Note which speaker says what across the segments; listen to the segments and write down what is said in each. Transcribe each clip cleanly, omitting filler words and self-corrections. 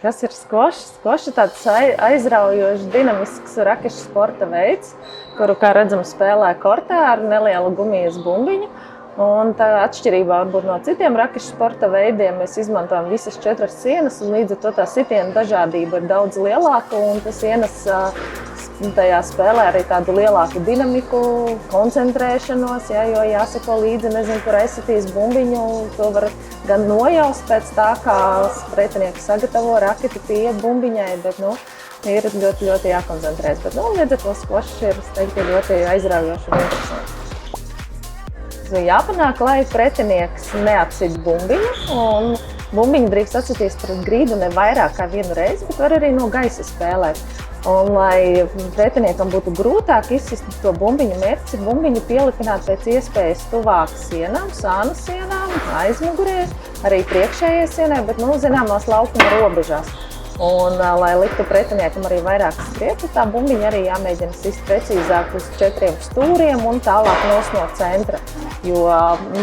Speaker 1: Kas ir skvošs? Skvošs ir tāds aizraujošs, dinamisks rakešu sporta veids, kuru, kā redzam, spēlē kortā ar nelielu gumijas bumbiņu. Un tā atšķirībā varbūt no citiem rakešu sporta veidiem mēs izmantojam visas 4 sienas, un līdz ar to tā sitiena dažādība ir daudz lielāka, un tas sienas tajā spēlē arī tādu lielāku dinamiku, koncentrēšanos, jo jāsako līdzi, nezinu, kur aizsitīs bumbiņu, to var gan nojaust pēc tā, kā pretinieki sagatavo raketi pie bumbiņai, bet, ir ļoti, ļoti jākoncentrēs. Bet, līdz ar to skvošs ir, es teiktu, ļoti aizraujoši un interesanti. Jāpanāk, lai pretinieks neatsit bumbiņu, un bumbiņu drīkst atsitīs pret grīdu ne vairāk kā vienu reizi, bet var arī no gaisa spēlēt. Un, lai pretiniekam būtu grūtāk izsist to bumbiņu, mērķis ir bumbiņu pielipināt pēc iespējas tuvāk sienām, sānu sienām, aizmugurē, arī priekšējai sienai, bet, zināmās laukuma robežās. Un, lai liktu pretiniekam arī vairāk skriet, tā bumbiņa arī jāmēģina sist precīzāk uz 4 stūriem un tālāk no centra. Jo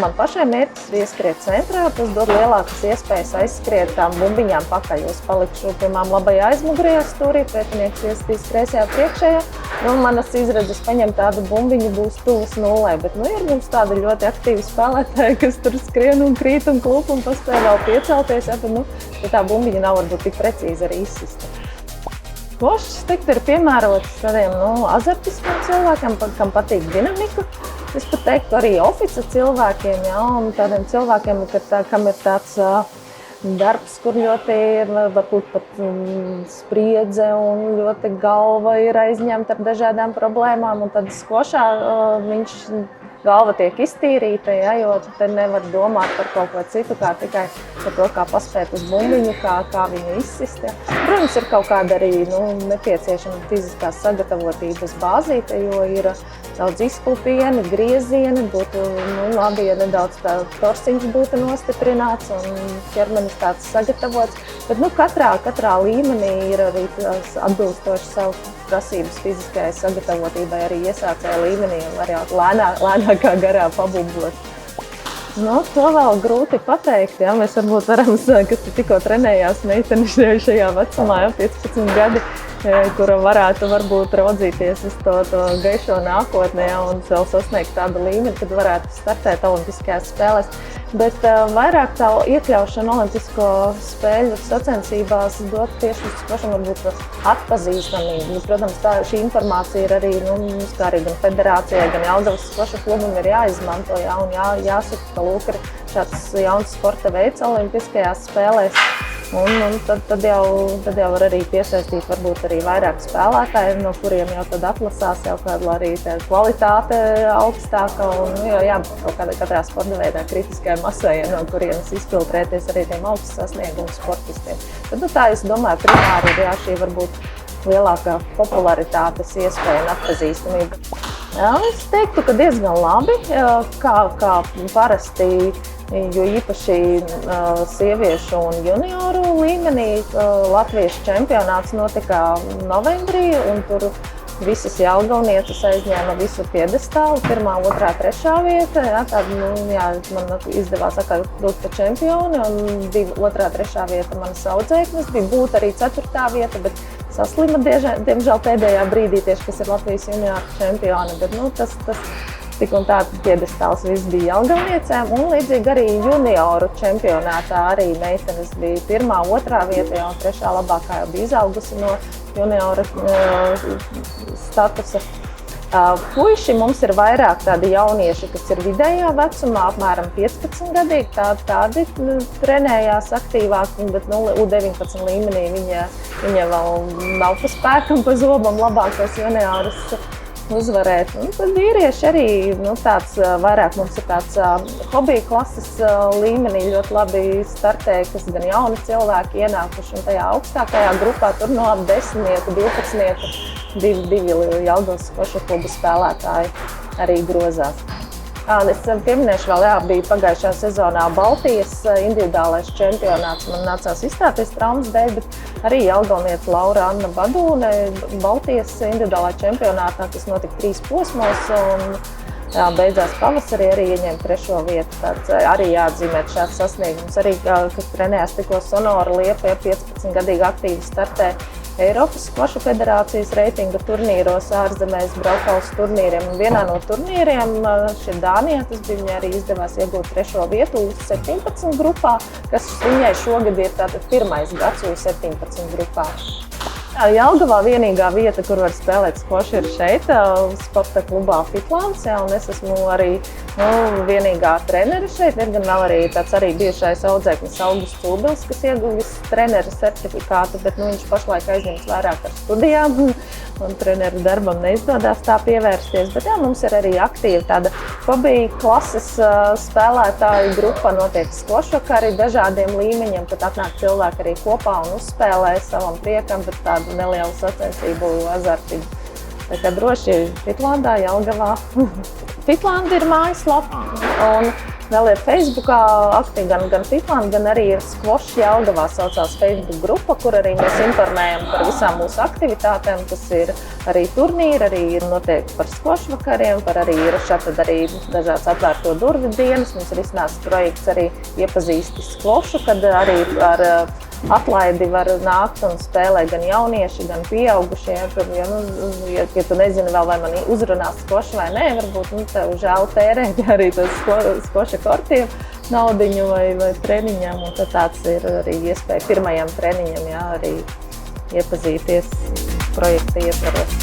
Speaker 1: man pašai mērķis ir ieskriet centrā, tas dod lielākas iespējas aizskriet tām bumbiņām pakaļ. Es palikšu, piemēram, labajā aizmugurējā stūrī, pretinieks iesitīs kreisajā priekšējā, manas izredzes paņemt tādu bumbiņu būs tuvas nullē. Bet, ir mums tādi ļoti aktīvi spēlētāji, kas tur skrien un krīt un klūp un paspēj vēl piecelties, bet tā bumbiņa nav varbūt tik precīzi arī izsista. Skvošs, ir piemērots tādiem azartiskiem cilvēkiem, kam patīk dinamika. Es pat teiktu arī ofica cilvēkiem, un tādiem cilvēkiem, kam ir tāds darbs, kur ļoti ir varbūt pat spriedze un ļoti galva ir aizņemta ar dažādām problēmām. Un tad skvošā galva tiek iztīrīta, jo te nevar domāt par kaut ko citu, kā tikai par to, kā paspēt uz bumbiņu, kā viņu izsist. Protams, ir kaut kāda arī nepieciešama fiziskās sagatavotības bāzīte, jo ir daudz izklupieni, griezieni, būtu labi, ja nedaudz torsiņš būtu nostiprināts un ķermenis tāds sagatavots. Bet katrā līmenī ir arī atbilstoši savu prasības fiziskajai sagatavotībai arī iesācēja līmenī un var lēnākā garā pabublot. To vēl grūti pateikt. Mēs varbūt varam, kas tikko trenējās meiteni šajā vecumā, 15 gadi, kura varētu varbūt raudzīties uz to gaišo nākotnē un vēl sasniegt tādu līmeni, kad varētu startēt olimpiskajās spēlēs. Bet vairāk tā iekļaušana olimpisko spēļu sacensībās dot tieši uz skvošam varbūt atpazīstamību. Protams, šī informācija ir arī, kā arī gan federācijai, gan Jelgavas skvoša klubam ir jāizmanto, un jāsaka, ka lūk ir šāds jauns sporta veids olimpiskajās spēlēs. Un tad jau var arī piesaistīt varbūt arī vairāk spēlētāju, no kuriem jau tad atlasās jau kāda arī tā kvalitāte augstāka un jābūt kaut kādā katrā sporta veidā kritiskai masai, no kurienes izfiltrēties arī tiem augstu sasniegumu sportistiem. Tad tā, es domāju, primāri ir šī varbūt lielākā popularitātes iespēja un atpazīstamība. Es teiktu, ka diezgan labi, kā parasti, jo īpaši sieviešu un junioru līmenī latviešu čempionāts notika novembrī, un tur visas jelgavnieces aizņēma visu piedestālu, 1., 2., 3. vieta. Man izdevās kļūt par čempioni, un 2., 3. vieta manas audzēknes bija būt arī 4. vieta, bet saslima, diemžēl pēdējā brīdī tieši, kas ir Latvijas junioru čempioni, bet tas tik un tā piedestāls viss bija jelgavniecēm, un līdzīgi arī junioru čempionātā arī meitenes bija 1., 2. vieta, un 3. labākā jau bija izaugusi no junioru statusa. Puiši mums ir vairāk tādi jaunieši, kas ir vidējā vecumā, apmēram 15 gadīgi, tādi trenējās aktīvāk, bet U19 līmenī viņa vēl nav pa spēkam, pa zobam labākos juniorus uzvarēt. Tad vīrieši arī tāds vairāk mums ir tāds hobija klases līmenī ļoti labi startē, kas gan jauni cilvēki ienākuši un tajā augstākajā grupā tur no ap 10, 12, 2 Jelgavas skvoša kluba spēlētāji arī grozās. Es pieminēšu vēl, bija pagājušā sezonā Baltijas individuālais čempionāts. Man nācās izstāties traumas dēļ, bet arī jelgavniece Laura Anna Badūne Baltijas individuālā čempionātā, kas notika 3 posmos. Jā, beidzās pavasarī, arī ieņēma 3. vietu. Tāds arī jāatzīmē šāds sasniegums. Arī, kas trenējās tikko Sonora Liepa, 15-gadīgi aktīvi startē Eiropas skvoša federācijas reitinga turnīros, ārzemēs braukals turnīriem. Un vienā no turnīriem, šeit Dānijā, tas bija, viņai arī izdevās iegūt 3. vietu U17 grupā, kas viņai šogad ir tātad 1. gads U17 grupā. Jelgavā vienīgā vieta, kur var spēlēt skvošu, ir šeit, sporta klubā Fitlands, un es esmu arī vienīgā trenere šeit. Ir gan vēl arī tāds arī bijušais audzēknis Augusts Cūbils, kas ieguvis trenera certifikātu, bet viņš pašlaik aizņems vairāk ar studijām, un treneru darbam neizdodas tā pievērsties. Bet jā, mums ir arī aktīva tāda hobija klases spēlētāju grupa, notiek skvošu vakari dažādiem līmeņiem, kad atnāk cilvēki arī kopā un uzspēlē savam priekam, bet tādu nelielu sacensību azartību. Tā kā droši Fitlandā, Jelgavā. Fitlanda ir mājaslapa, un vēl ir Facebookā aktīvi gan Fitlanda, gan arī ir Skvošs Jelgavā saucās Facebook grupa, kur arī mēs informējam par visām mūsu aktivitātēm. Tas ir arī turnīri, arī ir noteikti par skvošu vakariem, par arī ir šādi arī dažādas atvērto durvju dienas. Mums ir iznācis projekts arī iepazīsti skvošu, kad arī ar atlaidi var nākt un spēlēt gan jaunieši, gan pieaugušie. Ja tu nezini vēl, vai man uzrunās skvošu vai nē, varbūt tev žēl tērēt arī tas skvoša kortiem naudiņu vai treniņam. Un tad tāds ir arī iespēja pirmajam treniņam arī iepazīties projekta ietvaros.